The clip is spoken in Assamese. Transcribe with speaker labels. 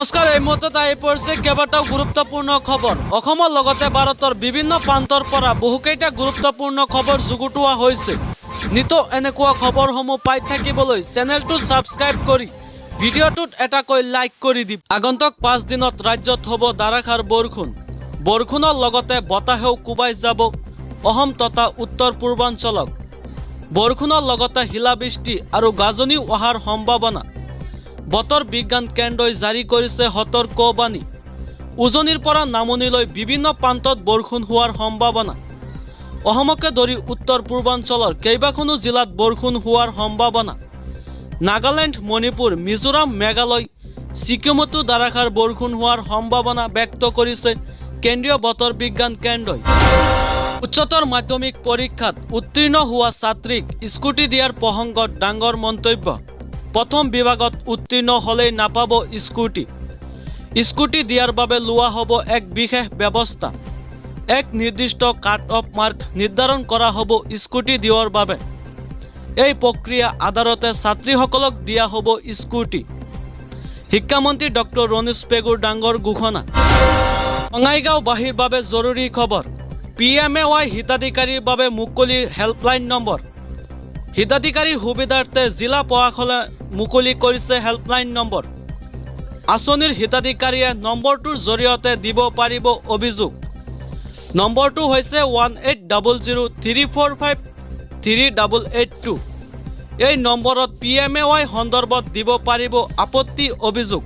Speaker 1: নমস্কাৰ, এই মুহূৰ্তত আহি পৰিছে কেইবাটাও গুৰুত্বপূৰ্ণ খবৰ। অসমৰ লগতে ভাৰতৰ বিভিন্ন প্ৰান্তৰ পৰা বহুকেইটা গুৰুত্বপূৰ্ণ খবৰ যুগুতোৱা হৈছে। নিতৌ এনেকুৱা খবৰসমূহ পাই থাকিবলৈ চেনেলটো ছাবস্ক্ৰাইব কৰি ভিডিঅ'টোত এটাকৈ লাইক কৰি দিব। আগন্তুক 5 দিনত ৰাজ্যত হ'ব ধাৰাসাৰ বৰষুণ। বৰষুণৰ লগতে বতাহেও কোবাই যাব অসম তথা উত্তৰ পূৰ্বাঞ্চলক। বৰষুণৰ লগতে শিলাবৃষ্টি আৰু গাজনিও অহাৰ সম্ভাৱনা। বতৰ বিজ্ঞান কেন্দ্ৰই জাৰি কৰিছে সতৰ্কবাণী। উজনিৰ পৰা নামনিলৈ বিভিন্ন প্ৰান্তত বৰষুণ হোৱাৰ সম্ভাৱনা। অসমকে ধৰি উত্তৰ পূৰ্বাঞ্চলৰ কেইবাখনো জিলাত বৰষুণ হোৱাৰ সম্ভাৱনা। নাগালেণ্ড, মণিপুৰ, মিজোৰাম, মেঘালয়, ছিকিমতো ধাৰাসাৰ বৰষুণ হোৱাৰ সম্ভাৱনা ব্যক্ত কৰিছে কেন্দ্ৰীয় বতৰ বিজ্ঞান কেন্দ্ৰই। উচ্চতৰ মাধ্যমিক পৰীক্ষাত উত্তীৰ্ণ হোৱা ছাত্ৰীক স্কুটি দিয়াৰ প্ৰসংগত ডাঙৰ মন্তব্য। প্ৰথম বিভাগত উত্তীৰ্ণ হ'লেই নাপাব স্কুটি। স্কুটি দিয়াৰ বাবে লোৱা হ'ব এক বিশেষ ব্যৱস্থা। এক নিৰ্দিষ্ট কাট অফ মাৰ্ক নিৰ্ধাৰণ কৰা হ'ব স্কুটি দিয়াৰ বাবে। এই প্ৰক্ৰিয়া আধাৰতে ছাত্ৰীসকলক দিয়া হ'ব স্কুটি। শিক্ষামন্ত্ৰী ডক্টৰ ৰণোজ পেগুৰ ডাঙৰ ঘোষণা। বঙাইগাঁওবাসীৰ বাবে জৰুৰী খবৰ। PMAY হিতাধিকাৰীৰ বাবে মুকলি হেল্পলাইন নম্বৰ। হিতাধিকাৰীৰ সুবিধাৰ্থে জিলা প্ৰশাসনে মুকলি কৰিছে হেল্পলাইন নম্বৰ। আঁচনিৰ হিতাধিকাৰীয়ে নম্বৰটোৰ জৰিয়তে দিব পাৰিব অভিযোগ। নম্বৰটো হৈছে 1800345382। এই নম্বৰত PMAY সন্দৰ্ভত দিব পাৰিব আপত্তি অভিযোগ।